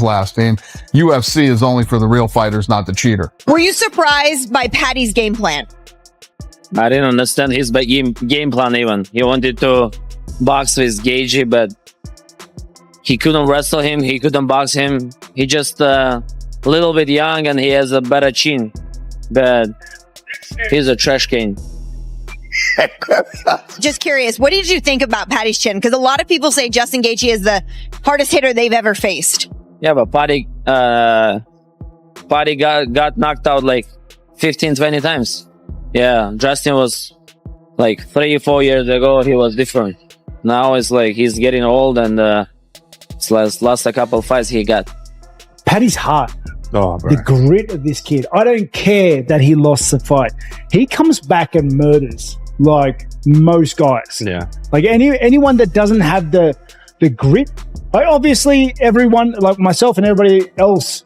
last name. UFC is only for the real fighters, not the cheater. Were you surprised by Paddy's game plan? I didn't understand his game plan even. He wanted to box with Gaethje, but he couldn't wrestle him. He couldn't box him. He just a little bit young and he has a better chin. But he's a trash can. Just curious, what did you think about Paddy's chin? Because a lot of people say Justin Gaethje is the hardest hitter they've ever faced. Yeah, but Paddy got knocked out like 15, 20 times. Yeah, Justin was like 3-4 years ago, he was different. Now it's like he's getting old and last a couple fights he got. Paddy's heart. The grit of this kid. I don't care that he lost the fight. He comes back and murders like most guys. Yeah. Like anyone that doesn't have the grit. Like obviously everyone, like myself and everybody else,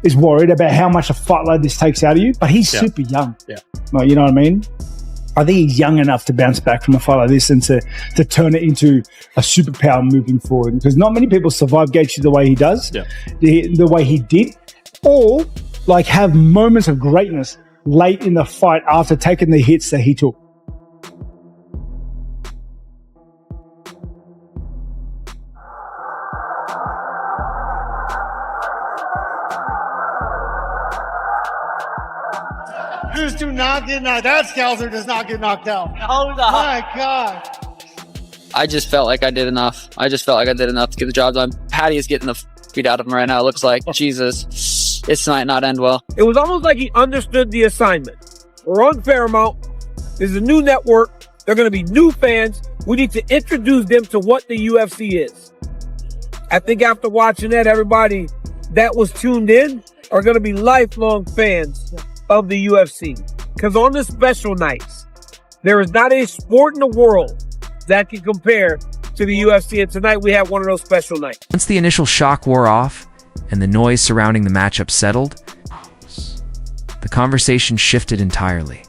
is worried about how much a fight like this takes out of you. But he's super young. Yeah. Like, you know what I mean? I think he's young enough to bounce back from a fight like this and to turn it into a superpower moving forward. Because not many people survive Gaethje the way he does, the way he did, or like have moments of greatness late in the fight after taking the hits that he took. Just do not get knocked. That Scalzer does not get knocked out. My God. I just felt like I did enough. I just felt like I did enough to get the job done. Paddy is getting the beat out of him right now. It looks like, Jesus, this might not end well. It was almost like he understood the assignment. We're on Paramount. This is a new network. They're going to be new fans. We need to introduce them to what the UFC is. I think after watching that, everybody that was tuned in are going to be lifelong fans of the UFC. Because on the special nights, there is not a sport in the world that can compare to the UFC. And tonight we have one of those special nights. Once the initial shock wore off and the noise surrounding the matchup settled, the conversation shifted entirely.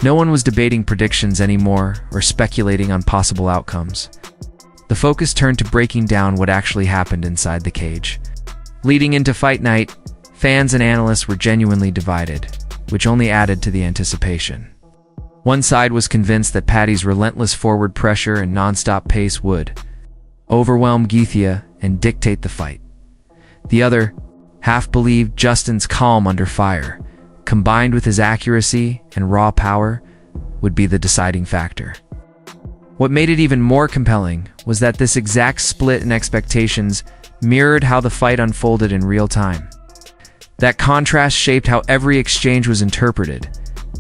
No one was debating predictions anymore or speculating on possible outcomes. The focus turned to breaking down what actually happened inside the cage. Leading into fight night, fans and analysts were genuinely divided, which only added to the anticipation. One side was convinced that Paddy's relentless forward pressure and non-stop pace would overwhelm Gaethje and dictate the fight. The other half believed Justin's calm under fire, combined with his accuracy and raw power, would be the deciding factor. What made it even more compelling was that this exact split in expectations mirrored how the fight unfolded in real time. That contrast shaped how every exchange was interpreted,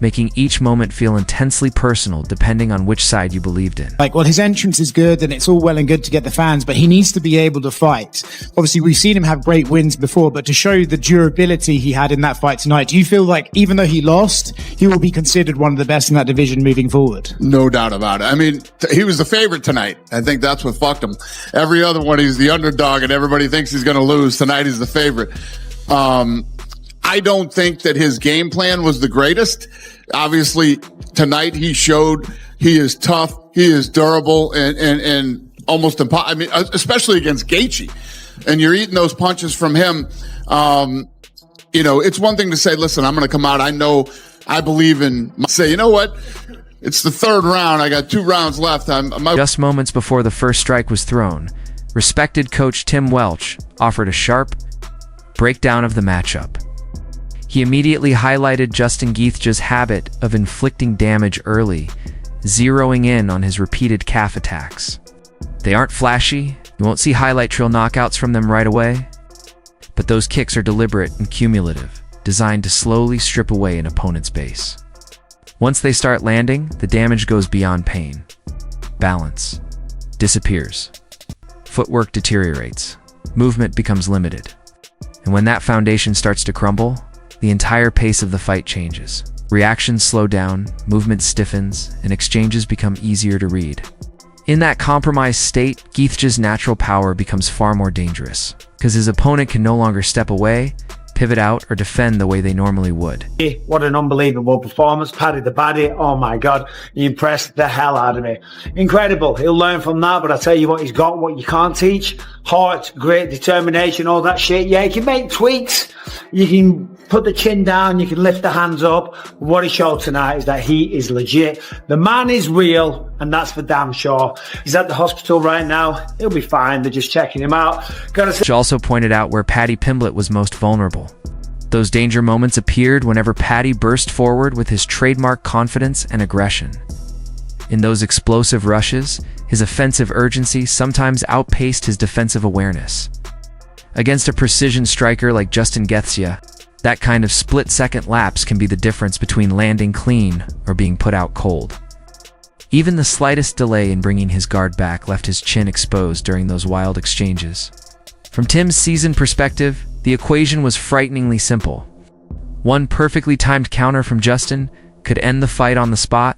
making each moment feel intensely personal depending on which side you believed in. Like, well, his entrance is good and it's all well and good to get the fans, but he needs to be able to fight. Obviously, we've seen him have great wins before, but to show the durability he had in that fight tonight, do you feel like even though he lost, he will be considered one of the best in that division moving forward? No doubt about it. I mean, he was the favorite tonight. I think that's what fucked him. Every other one, he's the underdog and everybody thinks he's going to lose. Tonight, he's the favorite. I don't think that his game plan was the greatest. Obviously, tonight he showed he is tough, he is durable, and almost impossible. I mean, especially against Gaethje. And you're eating those punches from him. You know, it's one thing to say, listen, I'm going to come out. I believe in, say, you know what? It's the third round. I got 2 rounds left. Just moments before the first strike was thrown, respected coach Tim Welch offered a sharp breakdown of the matchup. He immediately highlighted Justin Gaethje's habit of inflicting damage early, zeroing in on his repeated calf attacks. They aren't flashy, you won't see highlight reel knockouts from them right away, but those kicks are deliberate and cumulative, designed to slowly strip away an opponent's base. Once they start landing, the damage goes beyond pain. Balance disappears. Footwork deteriorates. Movement becomes limited. And when that foundation starts to crumble, the entire pace of the fight changes. Reactions slow down, movement stiffens, and exchanges become easier to read. In that compromised state, Gaethje's natural power becomes far more dangerous, because his opponent can no longer step away, pivot pivot out or defend the way they normally would. What an unbelievable performance. Paddy the Baddy, oh my God, he impressed the hell out of me. Incredible. He'll learn from that, but I tell you what, he's got what you can't teach. Heart, grit, determination, all that shit. Yeah, you can make tweaks. You can put the chin down, you can lift the hands up. What he showed tonight is that he is legit. The man is real, and that's for damn sure. He's at the hospital right now. He'll be fine. They're just checking him out. Which also pointed out where Paddy Pimblett was most vulnerable. Those danger moments appeared whenever Paddy burst forward with his trademark confidence and aggression. In those explosive rushes, his offensive urgency sometimes outpaced his defensive awareness. Against a precision striker like Justin Gaethje, that kind of split-second lapse can be the difference between landing clean or being put out cold. Even the slightest delay in bringing his guard back left his chin exposed during those wild exchanges. From Tim's seasoned perspective, the equation was frighteningly simple. One perfectly timed counter from Justin could end the fight on the spot.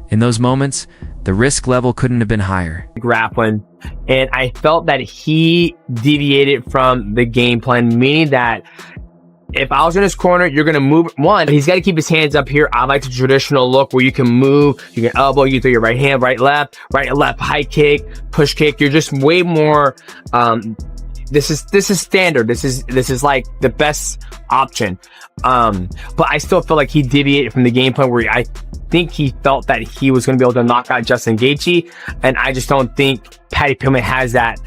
In those moments, the risk level couldn't have been higher. Grappling, and I felt that he deviated from the game plan, meaning that if I was in his corner, you're going to move. One, he's got to keep his hands up here. I like the traditional look where you can move, you can elbow, you throw your right hand, right, left, high kick, push kick. You're just way more, this is standard. This is like the best option. But I still feel like he deviated from the game plan where I think he felt that he was going to be able to knock out Justin Gaethje, and I just don't think Paddy Pimblett has that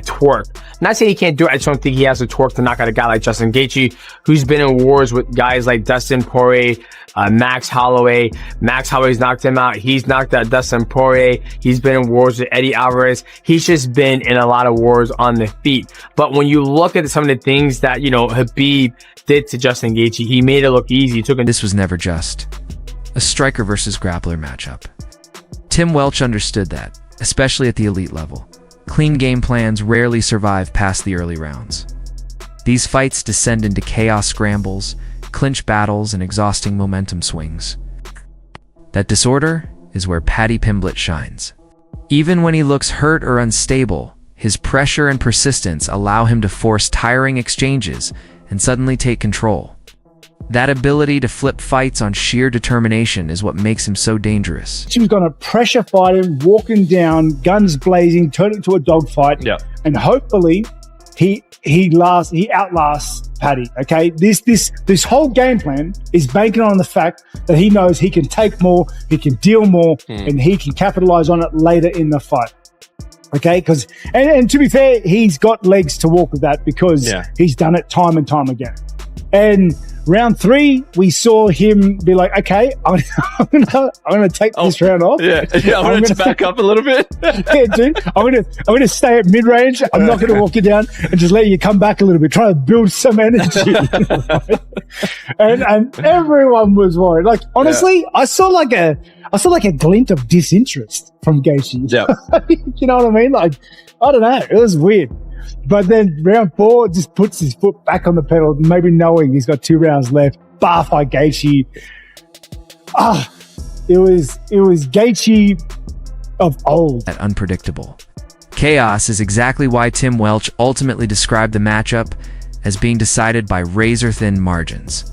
torque. Not saying he can't do it, I just don't think he has the torque to knock out a guy like Justin Gaethje, who's been in wars with guys like Dustin Poirier, Max Holloway. Max Holloway's knocked him out. He's knocked out Dustin Poirier. He's been in wars with Eddie Alvarez. He's just been in a lot of wars on the feet. But when you look at some of the things that, Khabib did to Justin Gaethje, he made it look easy. This was never just a striker versus grappler matchup. Tim Welch understood that, especially at the elite level. Clean game plans rarely survive past the early rounds. These fights descend into chaos scrambles, clinch battles, and exhausting momentum swings. That disorder is where Paddy Pimblett shines. Even when he looks hurt or unstable, his pressure and persistence allow him to force tiring exchanges and suddenly take control. That ability to flip fights on sheer determination is what makes him so dangerous. She was going to pressure fight him, walking down, guns blazing, turn it into a dogfight, and hopefully he outlasts Paddy. Okay, this whole game plan is banking on the fact that he knows he can take more, he can deal more, and he can capitalize on it later in the fight. Okay, because and to be fair, he's got legs to walk with that because he's done it time and time again. And round 3, we saw him be like, "Okay, I'm gonna take this round off. I'm gonna back up a little bit. Yeah, dude, I'm gonna stay at mid range. I'm not gonna walk you down and just let you come back a little bit. Try to build some energy." Right? And everyone was worried. Like honestly, I saw like a glint of disinterest from Gaethje. Yeah, you know what I mean? Like I don't know, it was weird. But then round 4 just puts his foot back on the pedal, maybe knowing he's got 2 rounds left. Bar fight Gaethje. It was Gaethje of old. That unpredictable. Chaos is exactly why Tim Welch ultimately described the matchup as being decided by razor-thin margins.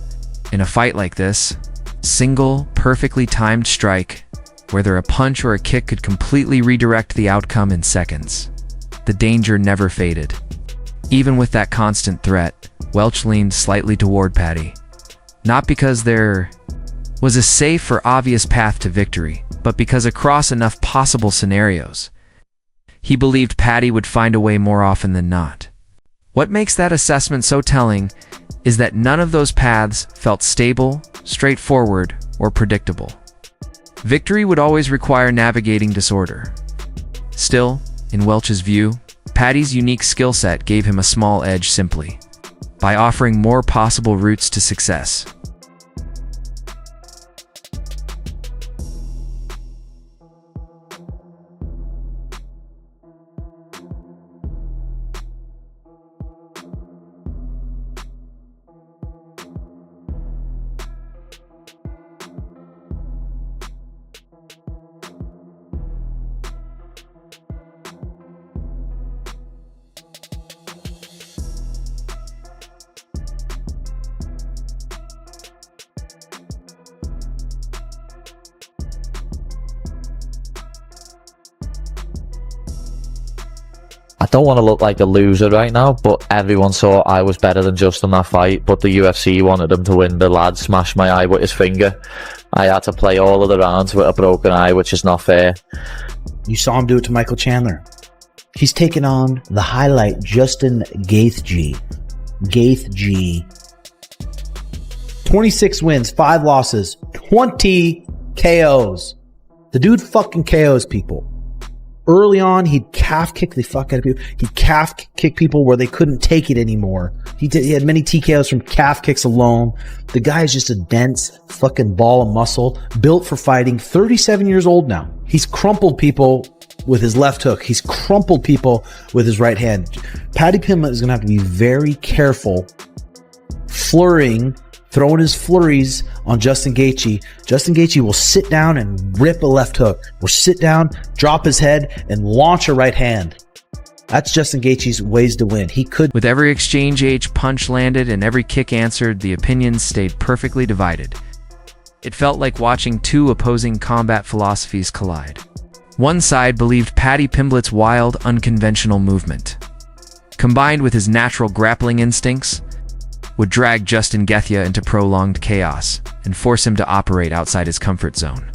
In a fight like this, single, perfectly timed strike, whether a punch or a kick could completely redirect the outcome in seconds. The danger never faded. Even with that constant threat, Welch leaned slightly toward Paddy. Not because there was a safe or obvious path to victory, but because across enough possible scenarios, he believed Paddy would find a way more often than not. What makes that assessment so telling is that none of those paths felt stable, straightforward, or predictable. Victory would always require navigating disorder. Still, in Welch's view, Paddy's unique skill set gave him a small edge simply by offering more possible routes to success. don't want to look like a loser right now, but everyone saw I was better than Justin that fight, but the UFC wanted him to win. The lad smashed my eye with his finger. I had to play all of the rounds with a broken eye, which is not fair. You saw him do it to Michael Chandler. He's taken on the highlight, Justin Gaethje. 26 wins, 5 losses, 20 KOs. The dude fucking KOs people. Early on, he'd calf kick the fuck out of people. He'd calf kick people where they couldn't take it anymore. He had many TKOs from calf kicks alone. The guy is just a dense fucking ball of muscle, built for fighting, 37 years old now. He's crumpled people with his left hook. He's crumpled people with his right hand. Paddy Pimblett is going to have to be very careful throwing his flurries on Justin Gaethje. Justin Gaethje will sit down and rip a left hook, or sit down, drop his head, and launch a right hand. That's Justin Gaethje's ways to win. He could. With every exchange punch landed and every kick answered, the opinions stayed perfectly divided. It felt like watching two opposing combat philosophies collide. One side believed Paddy Pimblett's wild, unconventional movement, combined with his natural grappling instincts, would drag Justin Gaethje into prolonged chaos and force him to operate outside his comfort zone.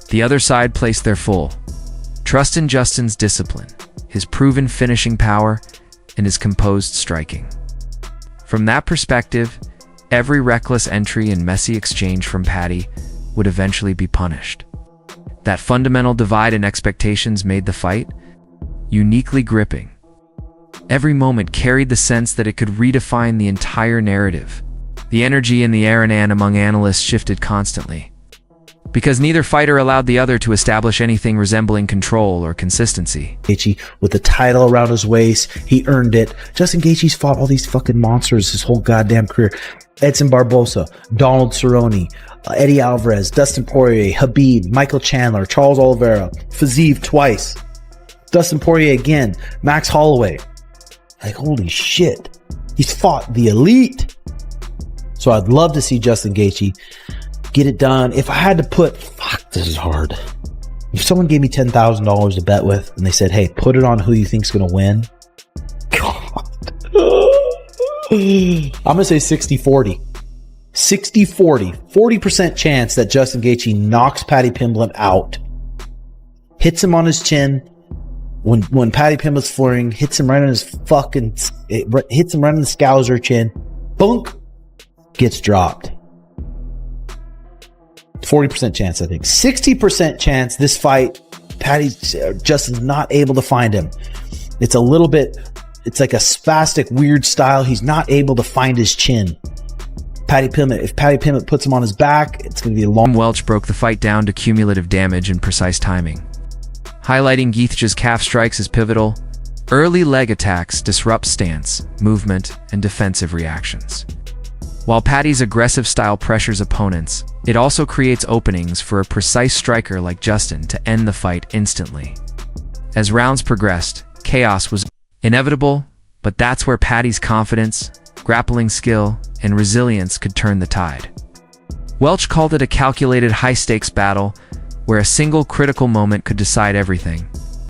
The other side placed their full trust in Justin's discipline, his proven finishing power, and his composed striking. From that perspective, every reckless entry and messy exchange from Paddy would eventually be punished. That fundamental divide in expectations made the fight uniquely gripping. Every moment carried the sense that it could redefine the entire narrative. The energy in the arena among analysts shifted constantly, because neither fighter allowed the other to establish anything resembling control or consistency. Gaethje, with the title around his waist, he earned it. Justin Gaethje's fought all these fucking monsters his whole goddamn career. Edson Barbosa, Donald Cerrone, Eddie Alvarez, Dustin Poirier, Khabib, Michael Chandler, Charles Oliveira, Fiziev twice, Dustin Poirier again, Max Holloway. Like, holy shit. He's fought the elite. So I'd love to see Justin Gaethje get it done. If I had to put, fuck, this is hard. If someone gave me $10,000 to bet with, and they said, hey, put it on who you think's going to win. God. I'm going to say 60-40. 60-40. 40% chance that Justin Gaethje knocks Paddy Pimblett out. Hits him on his chin. When Paddy Pimblett's flurrying, hits him right on his fucking, hits him right on the scouser chin. Bunk. Gets dropped. 40% chance, I think. 60% chance this fight, Justin's not able to find him. It's a little bit, it's like a spastic, weird style. He's not able to find his chin. If Paddy Pimblett puts him on his back, it's going to be a long... Welch broke the fight down to cumulative damage and precise timing. Highlighting Gaethje's calf strikes as pivotal, early leg attacks disrupt stance, movement, and defensive reactions. While Paddy's aggressive style pressures opponents, it also creates openings for a precise striker like Justin to end the fight instantly. As rounds progressed, chaos was inevitable, but that's where Paddy's confidence, grappling skill, and resilience could turn the tide. Welch called it a calculated high-stakes battle where a single critical moment could decide everything.